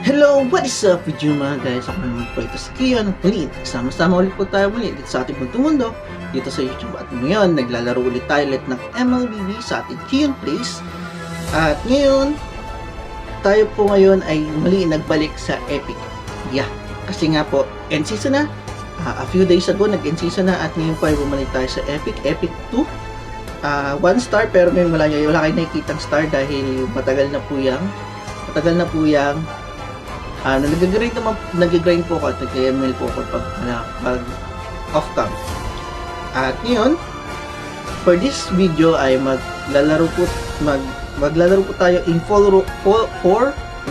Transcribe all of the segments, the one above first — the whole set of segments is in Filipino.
Hello, what is up with you mga guys? Ako naman po ito si Kian ulit. Sama-sama ulit po tayo muli dito sa ating buntong mundo dito sa YouTube. At ngayon, naglalaro ulit tayo ulit ng MLBB sa ating Kian Place. At ngayon, tayo po ngayon ay muli nagbalik sa Epic. Yeah, kasi nga po, end season na. A few days ago, nag-end season na at ngayon po ay bumalik tayo sa Epic. Epic 2. 1 star pero ngayon wala kayo nakikitang star dahil matagal na po yang nag-grind po ako at nag-ML po ako pag off cam. At ngayon, for this video ay maglalaro po tayo in 4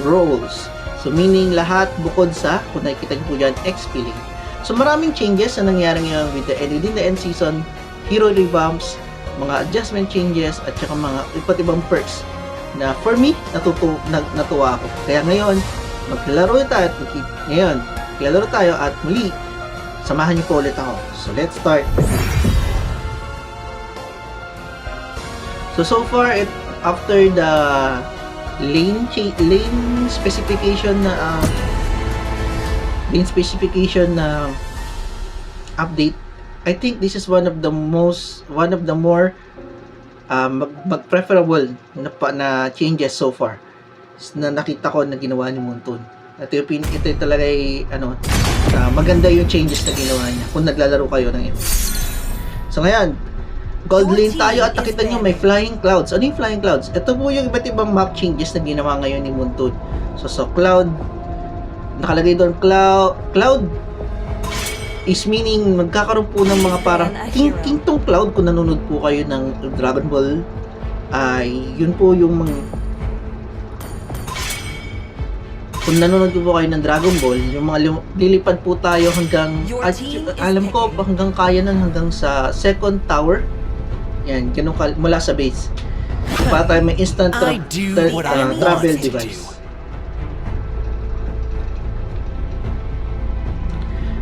roles. So meaning lahat bukod sa, kung nakikita niyo po dyan, XP link. So maraming changes na nangyari ngayon with the end season, hero revamps, mga adjustment changes, at saka mga iba't ibang perks na for me, natuwa ako. Kaya ngayon, maglalaro tayo at muli, samahan niyo po ulit ako. So let's start. So far, after the lane specification na update, I think this is one of the more preferable na changes so far na nakita ko na ginawa ni Moonton. At ito talaga ay maganda yung changes na ginawa niya kung naglalaro kayo ng ito. So ngayon, gold lane tayo at nakita niyo may flying clouds. Ano yung flying clouds? Ito po yung iba't ibang map changes na ginawa ngayon ni Moonton. So cloud, nakalagay doon cloud is meaning magkakaroon po ng mga parang king-tong cloud. Kung nanonood po kayo ng Dragon Ball, ay yun po yung kung nanonood po kayo ng Dragon Ball, yung mga lilipad po tayo hanggang alam ko hanggang kaya nun hanggang sa second tower. Yan, ganun mula sa base. Para tayo may instant travel device.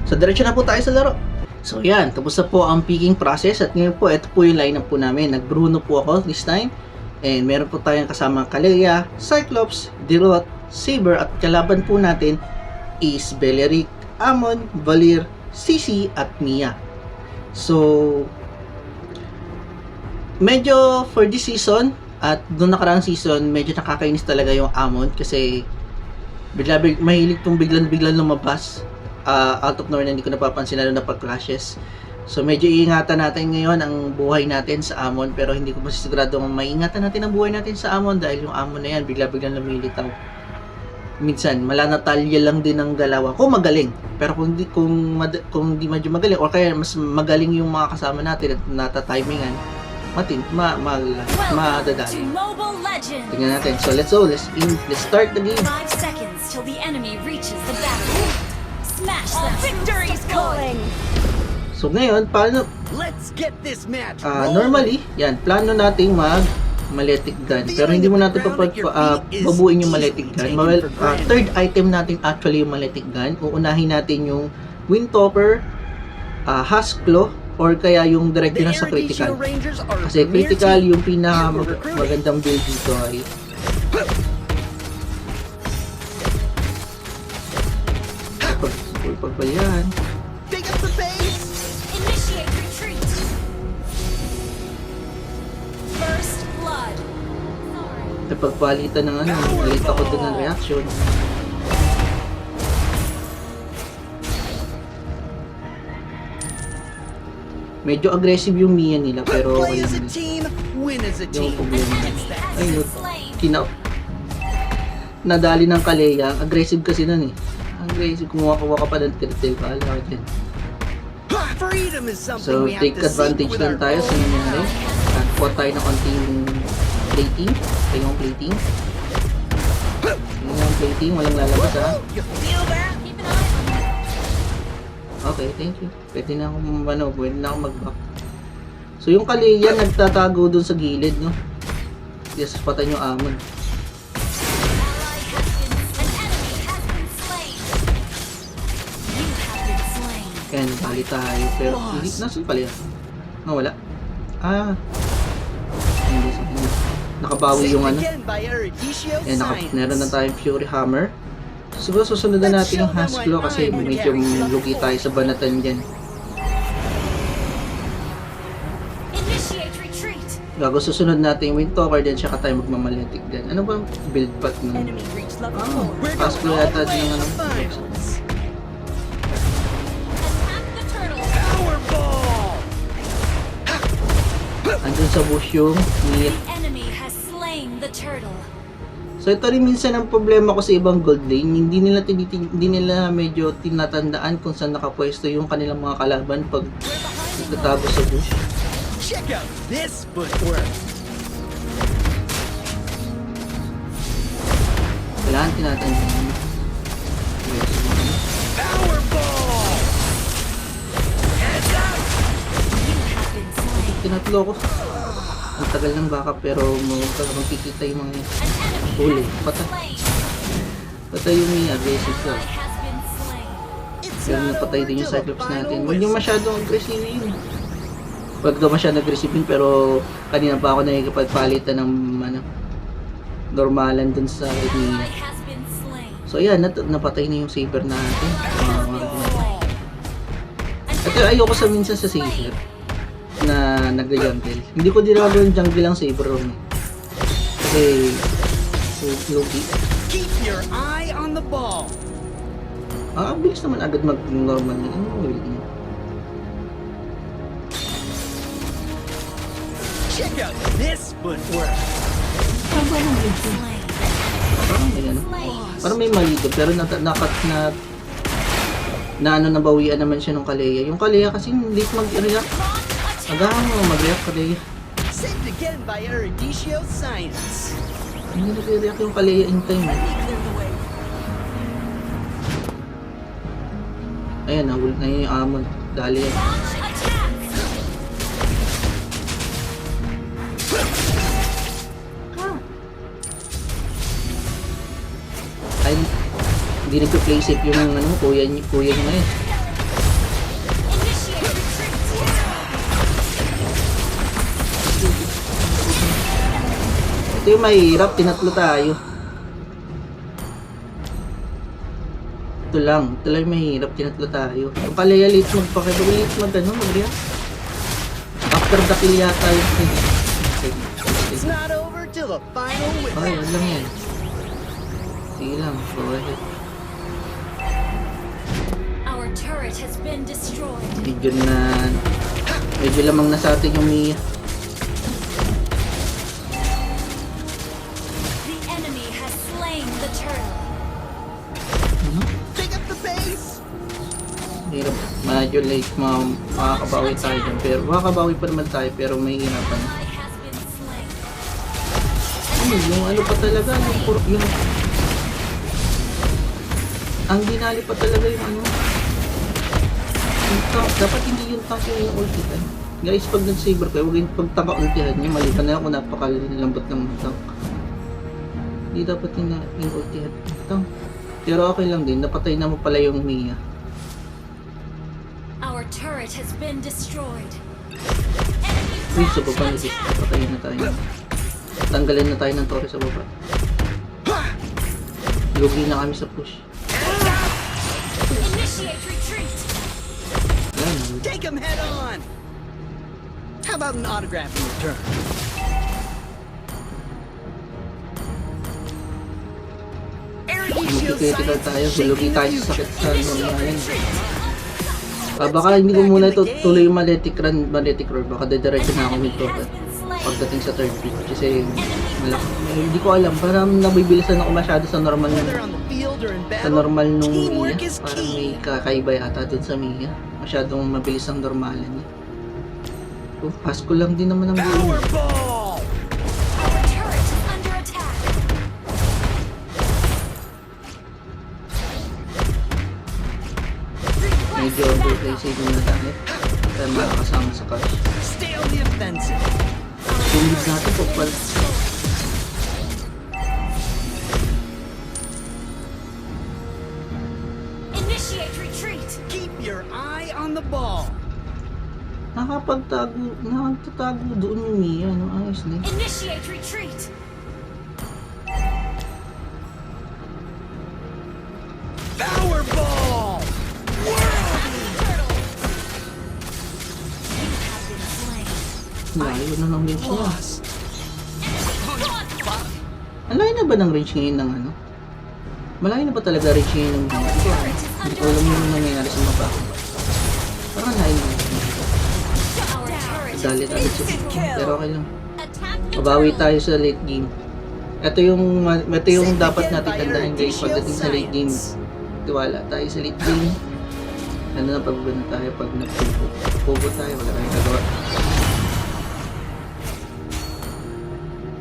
So, diretso na po tayo sa laro. So, yan. Tapos na po ang picking process. At ngayon po, ito po yung lineup po namin. Nag-Bruno po ako this time. And meron po tayong kasama Kaleya, Cyclops, Dirot, Saber. At kalaban po natin is Beleric, Amon, Valir, Sisi, at Mia. So, medyo for this season at doon nakaraang season, medyo nakakainis talaga yung Amon kasi mahilig pong biglang lumabas. Out of nowhere na hindi ko napapansin lalo na pag-clashes. So medyo iingatan natin ngayon ang buhay natin sa Amon, pero hindi ko masisigurado maiingatan natin ang buhay natin sa Amon dahil yung Amon na yan biglang lumilitaw. Minsan malanatalya lang din ang galawan kung magaling, pero kung di medyo magaling or kaya mas magaling yung mga kasama natin at natatimingan, madadali. Tingnan natin. So let's start the game. 5 seconds till the enemy reaches the battle. Smash them. Victory's calling. So ngayon, paano? Let's get this match. Normally, yan, plano nating maletic gun. Pero hindi mo natin babuin yung maletic gun. Third item natin actually yung maletic gun. Uunahin natin yung Windtopper, Husklo, or kaya yung direct na sa critical. Kasi critical yung magandang build dito ay pag ba yan? Pick up the pace. Initiate retreat. First blood. Sorry. Pagpalitan ng late ako dun ng reaction. Medyo aggressive yung Mia nila pero Play as a team, win as a yung team. problema. Ay, Enemy has been slain. nadali ng Kaleya. Aggressive kasi nun eh. Aggressive, kumuha ka pa ng turtle. Paala ka dyan. Freedom is something So, we have take to seek advantage with lang our tayo sa goals. nangyari. At kuha tayo ng konting plating. Tayong plating. Yung plating, walang lalabas ha. You feel that? Keep an eye on them. Okay, thank you. Pwede na akong mag-back. So, yung Kaleya nagtatago dun sa gilid, no? Yes, patan yung Amon. An ally has been slain. An enemy has been slain. Kaya nabali tayo. Pero, nasan pala yan? Nawala. Hindi sa kanya. Nakabawi yung ano. Again by Eruditio Meron na Science. tayong Fury Hammer. Siguro susunod na natin yung Hasclo kasi medyo lugi tayo sa banatan dyan. Initiate retreat. Gago susunod natin yung Windtalker din, tsaka tayo magmamaletic din. Ano ba build path nun? Enemy reached level Ah, 4. We're Hasclo going all yata the way din yung to ano. the finals. Attack the turtle. Powerball! Andun sa bush yung Mia. The enemy has slain the turtle. So ito rin minsan ang problema ko sa ibang gold lane, hindi nila medyo tinatandaan kung saan nakapwesto yung kanilang mga kalaban pag nagtatago sa bush. Check out this footwork. Kailangan tinatandaan. Powerball! Heads up! You have been slain. Tinatlo ko. Ang tagal ng backup pero magkikita yung mga An enemy huli. has been Patay. slain. Patay yung Mia, aggressive ka. Ally has been slain. It's Pero not napatay over din yung till the Cyclops final natin. Huwag whistle. yung masyadong aggressive yun. Huwag daw masyadong aggressive yun, pero kanina pa ako nakikipagpalitan ng ano, normalan dun sa Ally Mia. has been slain. So ayan, napatay na yung saber natin. Powerball! At ayoko sa minsan sa saber na nag-jungle. Hindi ko dinagawa yung jungle ang saber room. Kasi logi. Keep your eye on the ball. Ang bilis naman agad mag-normal niya. Ano ang bilis niya? Check out this footwork. Slain. Parang may ano. Slain. Parang may mali doon, pero na ano, nabawian naman siya nung Kalea. Yung Kalea kasi late mag-react. Launch attack. Agahan mo, mag-react Kalea. Saved again by Eruditio Science. Hindi nag-react yung Kalea in time. Let me clear the way. Ayan, nahul na yung Amon. Dali yan. Launch attack. Ay, hindi nagpa-play safe yung ano, kuya niya ngayon. Initiate retreat. Ito yung mahirap, tinatlo tayo. Ito lang yung mahirap, tinatlo tayo. Yung Kalea late magpakibag, late mag-react. After the kill yata yung It's not over till the final Ay, whistle. yun lang yan. Sige lang, go ahead. Our turret has been destroyed. Medyo lamang na sa atin yung Mia. The enemy has slain the turtle. Pick up the pace. Hirap, medyo late, makakabawi tayo dyan. Pero makakabawi pa naman tayo, pero may hirapan. Ally has been slain. Yung ano pa talaga, yung ang dinali pa talaga yung ano. Yung tank, dapat hindi yung tank yung ultihan. Guys, pag nag-saber kayo, huwag yung pagtaka ultihan niya, maliban na ako napakalambot ng tank. Hindi dapat yung ultihan yung tank. Pero okay lang din, napatay na mo pala yung Mia. Our turret has been destroyed. Uy, sa baba na dito, patayin na tayo. Tanggalin na tayo ng torre sa baba. Lugi na kami sa push. Initiate retreat. Ayan, Take him head on. How about an autograph in return? Eruditio Multi-critical tayo, Science lugi shaping tayo the sa sakit future. sa mga yan. Retreat. Baka hindi ko muna ito tuloy yung Maletic Roar. Baka dediretso na ako with Enemy Toka has been slain. pagdating sa third pick. Kasi hindi ko alam, parang nabibilisan ako masyado sa normal Whether on the field or in sa battle, normal nung Mia. teamwork is Parang key. may kakaiba yata dun sa Mia. Masyadong mabilis ang normalan niya. Oh, Hasclo lang din naman ang buo. Powerball! Our turret is under attack. Medyo overplay save muna tayo. Kaya makakasama sa cash. Stay on the offensive. Yung lead natin po pala. Initiate retreat. Keep your eye on the ball. Nakapagtatago doon yung Mia, no? Ayos din. Initiate retreat. Powerball! Layo na ng range niya. Lost. Ang layo na ba ng range ngayon ng ano? Malayo na ba talaga range ngayon ng Our turret is Hindi ko under alam yung attack. nangyayari sa mapa ko. Parang layo na. Our turret has Dalit been agad siya. destroyed. Pero okay lang. Attack the Mabawi turtle. tayo sa late game. Ito yung dapat natin tandaan guys pagdating sa late game. Tiwala tayo sa late game. Ano na pagbubuan tayo pag nag-pugo tayo, wala tayong gagawa.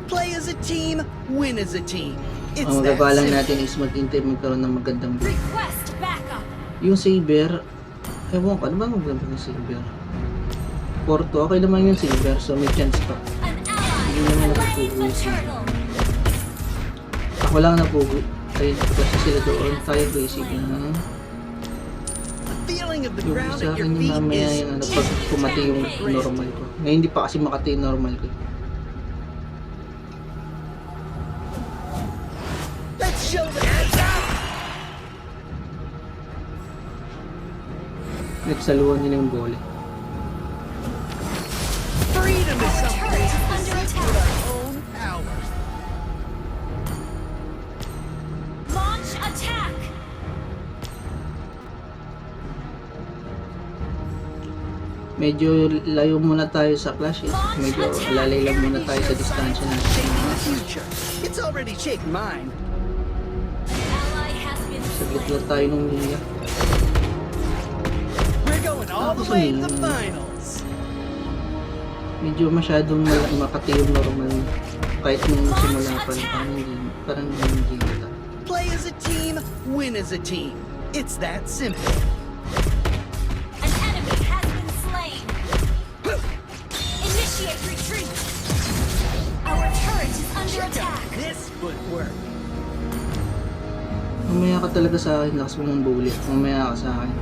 Play as a team, win as a team. It's Ang that magagawa lang simple. natin is maghintay magkaroon ng magandang build. Request backup. Yung Saber, ewan ko, ano ba maganda ng Saber? Porto, okay naman yung Saber, so may chance pa. An ally Hindi naman has slain the napupuwi. turtle. Ako lang napugo. Ayun, kasi sila doon, tayo basic na. The feeling of the Yung ground sa at your akin yung feet mamaya is yung ano, pag kumati yung normal ko. Ngayon hindi pa kasi makati yung normal ko. Let's show them hands up! Nagsaluhan nila yung gole. Freedom is Our something we turret is have to under seek attack. with our own power. Launch attack. Medyo layo muna tayo sa clash eh. Medyo lalay lang muna tayo sa distansya natin. Shaping the future. It's already shaped mine. An ally has been Saglit slain. lang tayo nung niya. We're going all the way to the finals. Medyo masyadong makati yung normal. Kahit nung simula pa lang, parang hindi kita. Play as a team, win as a team. It's that simple. An enemy has been slain. Initiate retreat. Our turret is under Check out attack. this footwork. Mamaya ka talaga sa akin, lakas mo ng bullet. Mamaya ka sa akin.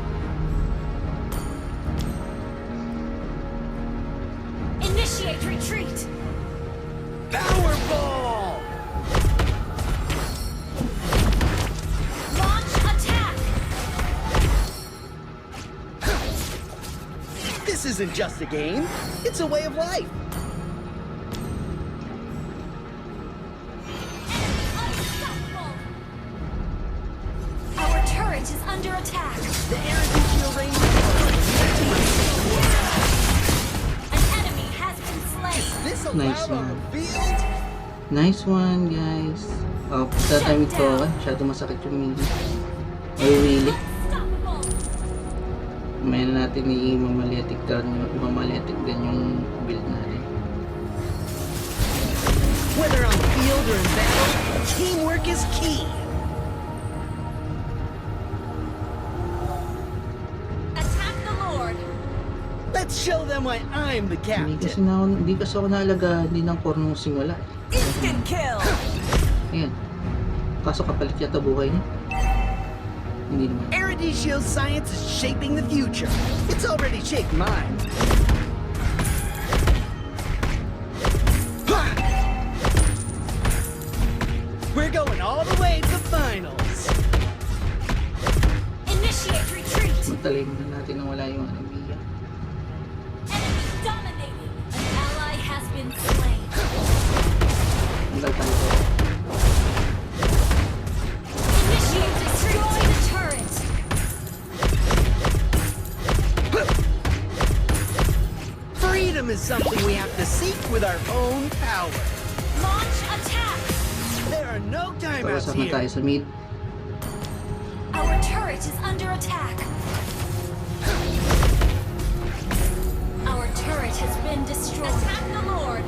Initiate retreat. Powerball! Launch attack. This isn't just a game, it's a way of life. Unstoppable. Our turret is under attack. The energy shield range An enemy has been slain. this Nice allowed on one. the field. Nice one, guys. Oh, sa time ito, masyado masakit yung mili. Ay, wili. Unstoppable. Mamaya na natin i-mamaletic down yung build natin. Whether on the field or in battle, teamwork is key. Attack the Lord. Let's show them why I'm the captain. Hindi kasi ako naalaga din ng core nung simula. Instant kill. Ayan. Kaso kapalit yata buhay niya. Hindi naman. Eradiccio science is shaping the future. It's already shaped mine. Ha! We're going all the way to the finals. Initiate retreat. Magtalay muna natin nang wala yung Mia. Enemy dominating. An ally has been slain. Hanggal tayo. Initiate destroy the turret. Freedom is something we have to seek with our own power. Launch attack. There are no timeouts Pag-usap na tayo here. sa mid. Our turret is under attack. Our turret has been destroyed. Attack the Lord.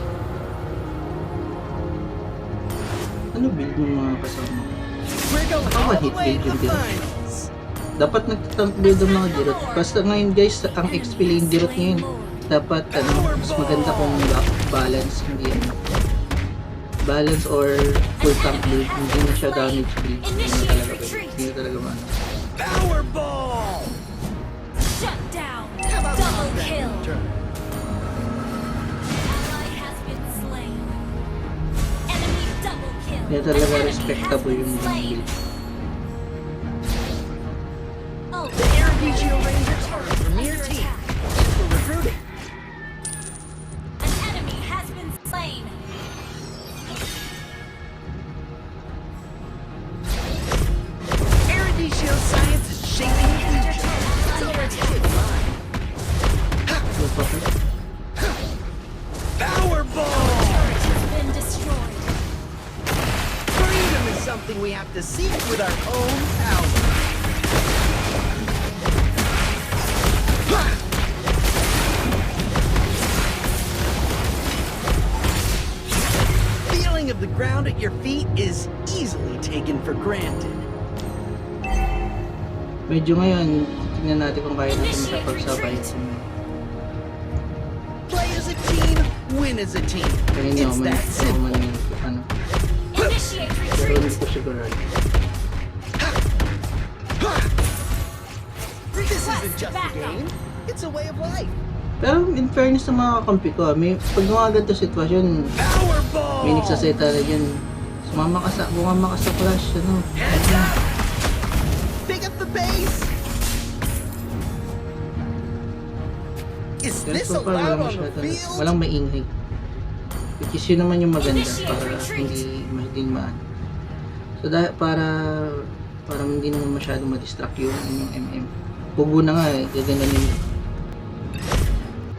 Ano build ng mga kasama? We're going Ako, all the hit way build to yung the dirot. finals. Dapat nagtatank build ang mga dirot. Basta ngayon guys, ang XP lane dirot ngayon. Dapat mas maganda kung balance, hindi ano. Balance or full tank build, hindi na siya damage build. Hindi na talaga pwede. Hindi na talaga maano. Powerball! Shut down. How about Double that kill. turn? Ally has been slain. Enemy double kill. Hindi na talaga An enemy respectable has yung been slain. build. with our own power. Feeling of the ground at your feet is easily taken for granted. Medyo ngayon, tingnan natin kung kaya natin makapagsabay. Play as a team, win as a team. Kaya hindi It's ako that simple. ano. Initiate Pero hindi retreat. ko sigurado. This isn't just a game, it's a way of life. Pero in fairness sa mga kakampi ko, may, pag mga ganito sitwasyon, Powerball! may nagsaseta na dyan. Bumama ka sa flash, ano. Heads up! Pick up the pace! Is Pero this so far, allowed walang on the masyado, field? walang maingay. Which is yun naman yung maganda para hindi maano. So dahil para hindi naman masyado ma-distract yung MM. Pugo na nga eh, gaganin.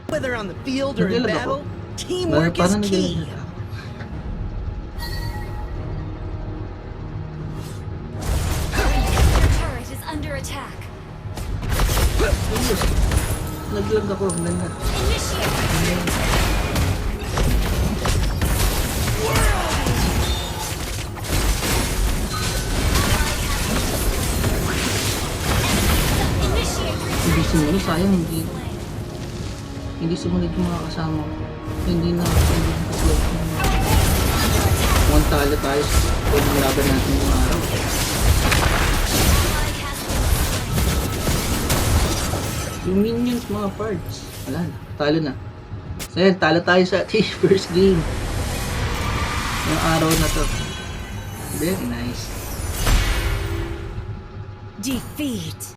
Whether on the field or in Naglalaba battle, ko. teamwork is Parang key. nagaganin. Your turret is under attack. Naglag ako, ganda. Initiate retreat. Initiate retreat. Hindi sumunod, sayang hindi sumunod yung mga kasama ko. Hindi na kasunod. Mukhang talo tayo sa pwedeng laban natin yung araw. Yung minions, mga parts. Wala na. Talo na. So yan, talo tayo sa first game. Yung araw na to. Very nice. Defeat.